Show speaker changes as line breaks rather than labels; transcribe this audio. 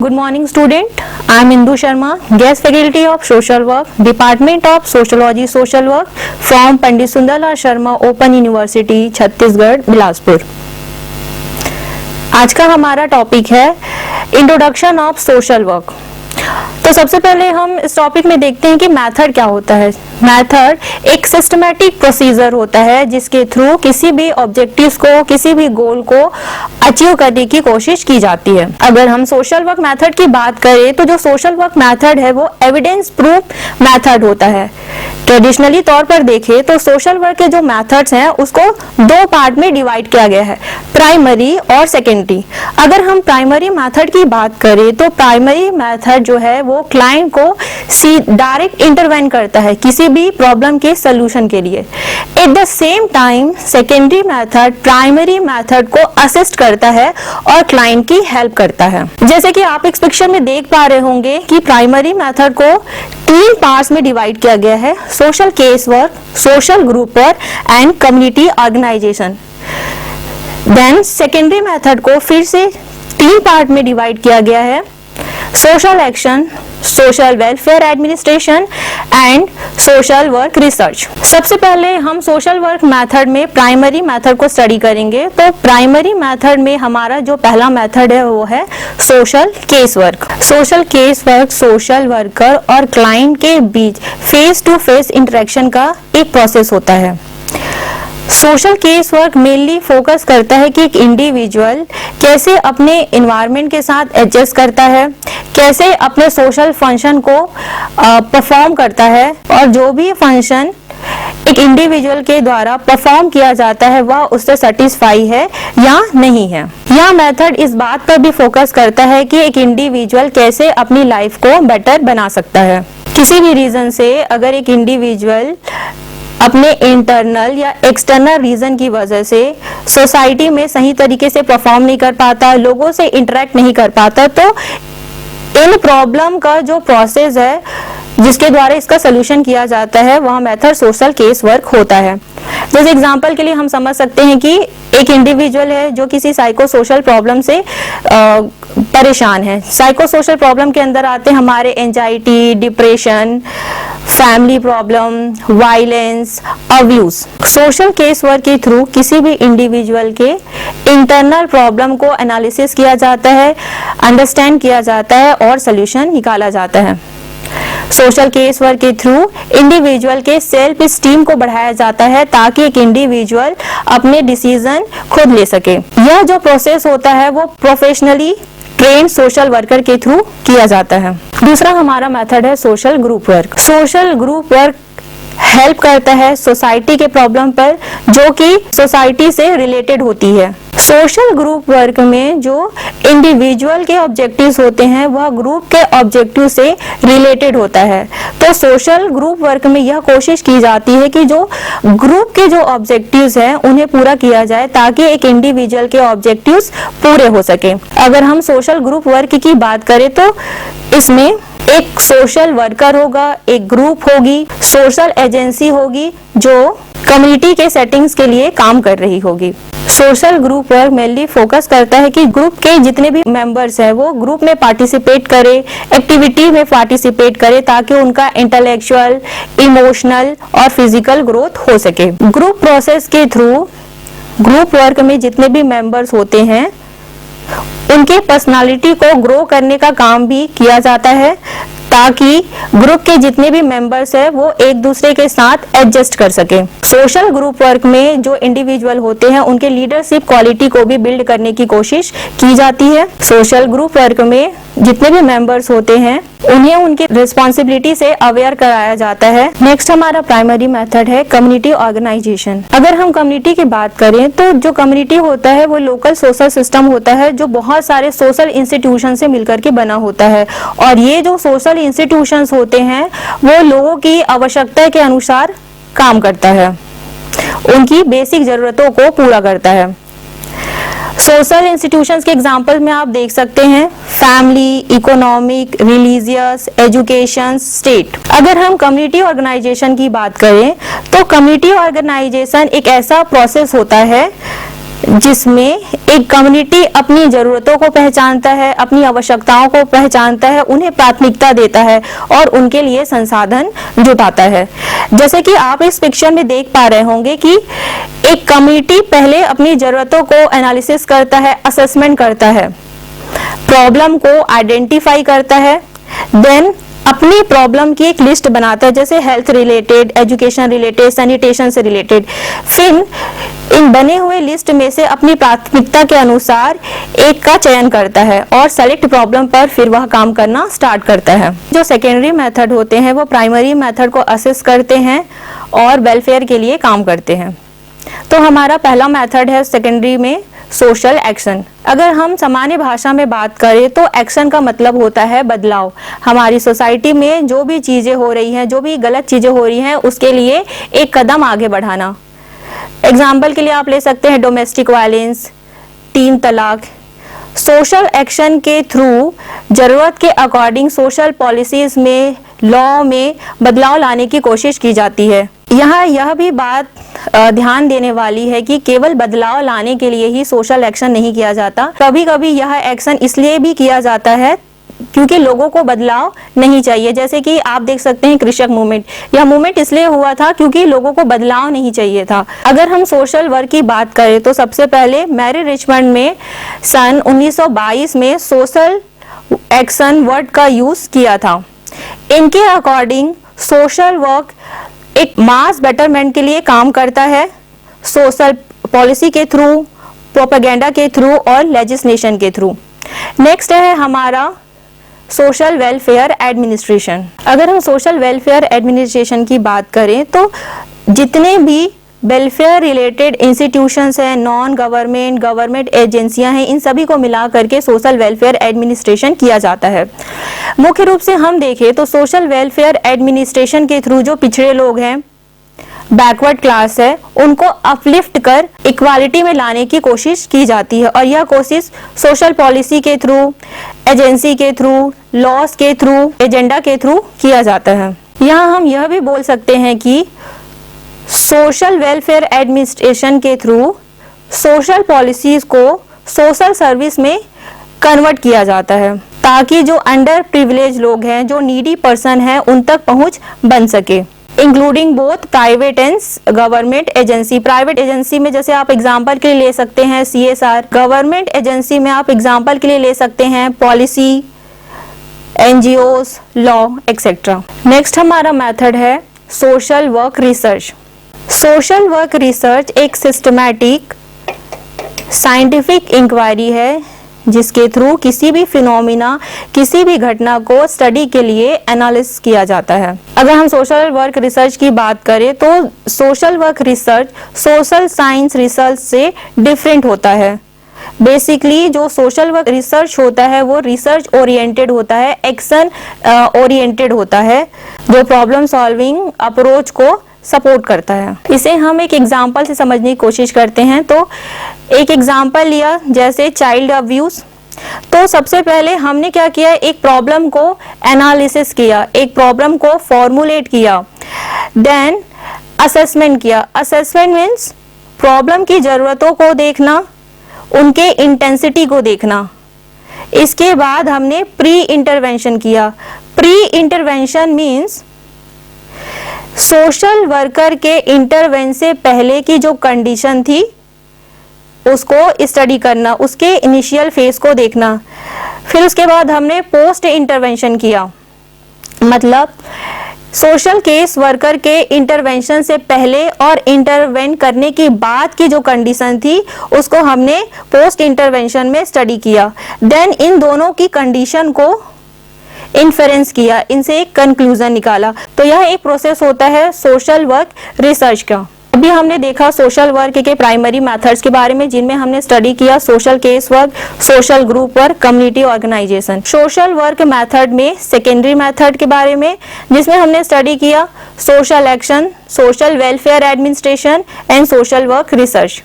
Good morning student, I am Indu Sharma, guest faculty of Social Work, Department of Sociology Social Work from Pandit Sundarlal Sharma Open University, Chhattisgarh, Bilaspur. आज का हमारा topic है introduction of social work. तो सबसे पहले हम इस topic में देखते हैं कि मेथड क्या होता है। मेथड एक सिस्टमैटिक प्रोसीजर होता है जिसके थ्रू किसी भी ऑब्जेक्टिव्स को, किसी भी गोल को अचीव करने की कोशिश की जाती है। अगर हम सोशल वर्क मेथड की बात करें तो जो सोशल वर्क मेथड है वो एविडेंस प्रूफ मेथड होता है। ट्रेडिशनली तौर पर देखें तो सोशल वर्क के जो मेथड्स हैं उसको दो पार्ट में डिवाइड किया गया है, प्राइमरी और सेकेंडरी। अगर हम प्राइमरी मेथड की बात करें तो प्राइमरी मेथड जो है वो क्लाइंट को डायरेक्ट इंटरवेन करता है किसी भी प्रॉब्लम के सोल्यूशन के लिए। At the same time secondary method primary method को असिस्ट करता है और क्लाइंट की हेल्प करता है। जैसे कि आप इस पिक्चर में देख पा रहे होंगे कि प्राइमरी मेथड को तीन पार्ट्स में डिवाइड किया गया है, social case work, social group work and community organization. Then secondary method को फिर से तीन पार्ट में डिवाइड किया गया है, social action, social welfare administration and social work research. सबसे पहले हम सोशल वर्क मेथड में प्राइमरी मेथड को स्टडी करेंगे। तो प्राइमरी मेथड में हमारा जो पहला मेथड है वो है social case work. Social case work social worker और क्लाइंट के बीच फेस टू फेस इंटरेक्शन का एक प्रोसेस होता है। Social case work mainly focus करता है कि एक इंडिविजुअल कैसे अपने एनवायरनमेंट के साथ एडजस्ट करता है, कैसे अपने सोशल फंक्शन को परफॉर्म करता है और जो भी फंक्शन एक इंडिविजुअल के द्वारा परफॉर्म किया जाता है वह उससे सेटिस्फाई है या नहीं है। यह मेथड इस बात पर भी फोकस करता है कि एक इंडिविजुअल कैसे अपनी लाइफ को बेटर बना सकता है। किसी भी रीजन से अगर एक इंडिविजुअल अपने इंटरनल या एक्सटर्नल रीजन की वजह से सोसाइटी में सही तरीके से परफॉर्म नहीं कर पाता, लोगों से इंटरेक्ट नहीं कर पाता, तो इन प्रॉब्लम का जो प्रोसेस है जिसके द्वारा इसका सोल्यूशन किया जाता है वह मेथड सोशल केस वर्क होता है। जैसे एग्जांपल के लिए हम समझ सकते हैं कि एक इंडिविजुअल है जो किसी साइको सोशल प्रॉब्लम से परेशान है। साइको सोशल प्रॉब्लम के अंदर आते हैं हमारे anxiety, depression, family problem, violence, abuse. Social case work के थ्रू किसी भी इंडिविजुअल के इंटरनल प्रॉब्लम को एनालिसिस किया जाता है, अंडरस्टैंड किया जाता है और सोल्यूशन निकाला जाता है। सोशल केस वर्क के थ्रू इंडिविजुअल के सेल्फ स्टीम को बढ़ाया जाता है ताकि एक इंडिविजुअल अपने डिसीजन खुद ले सके। यह जो प्रोसेस होता है वो प्रोफेशनली ट्रेन सोशल वर्कर के थ्रू किया जाता है। दूसरा हमारा मेथड है social group work. Social group work help करता है सोसाइटी के प्रॉब्लम पर जो कि सोसाइटी से रिलेटेड होती है। सोशल ग्रुप वर्क में जो इंडिविजुअल के ऑब्जेक्टिव्स होते हैं वह ग्रुप के ऑब्जेक्टिव से रिलेटेड होता है। तो सोशल ग्रुप वर्क में यह कोशिश की जाती है कि जो ग्रुप के जो ऑब्जेक्टिव्स हैं उन्हें पूरा किया जाए ताकि एक इंडिविजुअल के ऑब्जेक्टिव्स पूरे हो सके। अगर हम सोशल ग्रुप वर्क की बात करें तो इसमें एक सोशल वर्कर होगा, एक ग्रुप होगी, सोशल एजेंसी होगी जो कम्युनिटी के सेटिंग्स के लिए काम कर रही होगी। Social group work mainly focus करता है कि ग्रुप के जितने भी मेंबर्स हैं वो ग्रुप में पार्टिसिपेट करे, एक्टिविटी में पार्टिसिपेट करे ताकि उनका इंटेलेक्चुअल, इमोशनल और फिजिकल ग्रोथ हो सके। ग्रुप प्रोसेस के थ्रू ग्रुप वर्क में जितने भी मेंबर्स होते हैं उनके पर्सनालिटी को ग्रो करने का काम भी किया जाता है ताकि ग्रुप के जितने भी मेंबर्स हैं वो एक दूसरे के साथ एडजस्ट कर सके। सोशल ग्रुप वर्क में जो इंडिविजुअल होते हैं उनके लीडरशिप क्वालिटी को भी बिल्ड करने की कोशिश की जाती है। सोशल ग्रुप वर्क में जितने भी मेंबर्स होते हैं उन्हें उनकी रिस्पॉन्सिबिलिटी से अवेयर कराया जाता है। नेक्स्ट हमारा प्राइमरी मेथड है कम्युनिटी ऑर्गेनाइजेशन। अगर हम कम्युनिटी की बात करें तो जो कम्युनिटी होता है वो लोकल सोशल सिस्टम होता है जो बहुत सारे सोशल इंस्टीट्यूशन से मिलकर के बना होता है और ये जो सोशल इंस्टीट्यूशंस होते हैं वो लोगों की आवश्यकता के अनुसार काम करता है, उनकी बेसिक जरूरतों को पूरा करता है। सोशल इंस्टीट्यूशंस के एग्जांपल में आप देख सकते हैं family, economic, religious, education, state. अगर हम कम्युनिटी ऑर्गेनाइजेशन की बात करें तो कम्युनिटी ऑर्गेनाइजेशन एक ऐसा प्रोसेस होता है जिसमें एक कम्युनिटी अपनी ज़रूरतों को पहचानता है, अपनी आवश्यकताओं को पहचानता है, उन्हें प्राथमिकता देता है और उनके लिए संसाधन जुटाता है। जैसे कि आप इस पिक्चर में देख पा रहे होंगे कि एक कम्युनिटी पहले अपनी ज़रूरतों को एनालिसिस करता है, असेसमेंट करता है, प्रॉब्लम को आइडेंटिफाई करता है, देन अपनी प्रॉब्लम की एक लिस्ट बनाता है, जैसे health related, education related, sanitation से रिलेटेड। फिर इन बने हुए लिस्ट में से अपनी प्राथमिकता के अनुसार एक का चयन करता है और सेलेक्ट प्रॉब्लम पर फिर वह काम करना स्टार्ट करता है। जो सेकेंडरी मेथड होते हैं वो प्राइमरी मेथड को असेस करते हैं और वेलफेयर के लिए काम करते हैं। तो हमारा पहला मेथड है सेकेंडरी में सोशल एक्शन। अगर हम सामान्य भाषा में बात करें तो एक्शन का मतलब होता है बदलाव। हमारी सोसाइटी में जो भी चीज़ें हो रही हैं, जो भी गलत चीज़ें हो रही हैं, उसके लिए एक कदम आगे बढ़ाना। एग्जाम्पल के लिए आप ले सकते हैं डोमेस्टिक वायलेंस, 3 तलाक। सोशल एक्शन के थ्रू ज़रूरत के अकॉर्डिंग सोशल पॉलिसीज़ में, लॉ में बदलाव लाने की कोशिश की जाती है। यहाँ यह भी बात ध्यान देने वाली है कि केवल बदलाव लाने के लिए ही सोशल एक्शन नहीं किया जाता। कभी कभी यह एक्शन इसलिए भी किया जाता है क्योंकि लोगों को बदलाव नहीं चाहिए। जैसे कि आप देख सकते हैं कृषक मूवमेंट, यह मूवमेंट इसलिए हुआ था क्योंकि लोगों को बदलाव नहीं चाहिए था। अगर हम सोशल वर्क की बात करें तो सबसे पहले मैरी रिचमंड में सन 1922 में सोशल एक्शन वर्ड का यूज किया था। इनके अकॉर्डिंग सोशल वर्क एक मास बेटरमेंट के लिए काम करता है, सोशल पॉलिसी के थ्रू, प्रोपेगेंडा के थ्रू और लेजिस्लेशन के थ्रू। नेक्स्ट है हमारा सोशल वेलफेयर एडमिनिस्ट्रेशन। अगर हम सोशल वेलफेयर एडमिनिस्ट्रेशन की बात करें तो जितने भी वेलफेयर रिलेटेड इंस्टीट्यूशंस हैं, नॉन गवर्नमेंट, गवर्नमेंट एजेंसियां हैं, इन सभी को मिला करके सोशल वेलफेयर एडमिनिस्ट्रेशन किया जाता है। मुख्य रूप से हम देखें तो सोशल वेलफेयर एडमिनिस्ट्रेशन के थ्रू जो पिछड़े लोग हैं, बैकवर्ड क्लास है, उनको अपलिफ्ट कर इक्वालिटी में लाने की कोशिश की जाती है और यह कोशिश सोशल पॉलिसी के थ्रू, एजेंसी के थ्रू, लॉस के थ्रू, एजेंडा के थ्रू किया जाता है। यहाँ हम यह भी बोल सकते हैं कि सोशल वेलफेयर एडमिनिस्ट्रेशन के थ्रू सोशल पॉलिसीज को सोशल सर्विस में कन्वर्ट किया जाता है ताकि जो अंडर प्रिविलेज लोग हैं, जो नीडी पर्सन हैं, उन तक पहुंच बन सके, including both private and government agency. Private agency में जैसे आप एग्जांपल के लिए ले सकते हैं CSR, गवर्नमेंट एजेंसी में आप एग्जांपल के लिए ले सकते हैं policy, NGOs, law etcetera. Next हमारा मेथड है social work research. Social work research एक सिस्टमैटिक साइंटिफिक इंक्वायरी है जिसके थ्रू किसी भी फिनोमिना, किसी भी घटना को स्टडी के लिए एनालिसिस किया जाता है। अगर हम सोशल वर्क रिसर्च की बात करें तो social work research social science research से डिफरेंट होता है। बेसिकली जो सोशल वर्क रिसर्च होता है वो रिसर्च ओरिएंटेड होता है, एक्शन ओरिएंटेड होता है, जो प्रॉब्लम सॉल्विंग अप्रोच को सपोर्ट करता है। इसे हम एक एग्जांपल से समझने की कोशिश करते हैं। तो एक एग्जांपल लिया जैसे चाइल्ड अब्यूज। तो सबसे पहले हमने क्या किया, एक प्रॉब्लम को एनालिसिस किया, एक प्रॉब्लम को फॉर्मुलेट किया, देन असेसमेंट किया। असेसमेंट मीन्स प्रॉब्लम की ज़रूरतों को देखना, उनके इंटेंसिटी को देखना। इसके बाद हमने प्री इंटरवेंशन किया। Pre intervention means social worker के इंटरवेंशन से पहले की जो कंडीशन थी उसको स्टडी करना, उसके इनिशियल फेज को देखना। फिर उसके बाद हमने पोस्ट इंटरवेंशन किया, मतलब सोशल केस वर्कर के इंटरवेंशन से पहले और इंटरवेन करने के बाद की जो कंडीशन थी उसको हमने पोस्ट इंटरवेंशन में स्टडी किया। देन इन दोनों की कंडीशन को इन्फेरेंस किया, इनसे एक कंक्लूजन निकाला। तो यह एक प्रोसेस होता है सोशल वर्क रिसर्च का। अभी हमने देखा सोशल वर्क के प्राइमरी मेथड्स के बारे में, जिनमें हमने स्टडी किया social case work, social group work, community organization. Social work method में सेकेंडरी मेथड के बारे में, जिसमें हमने स्टडी किया social action, social welfare administration and social work research.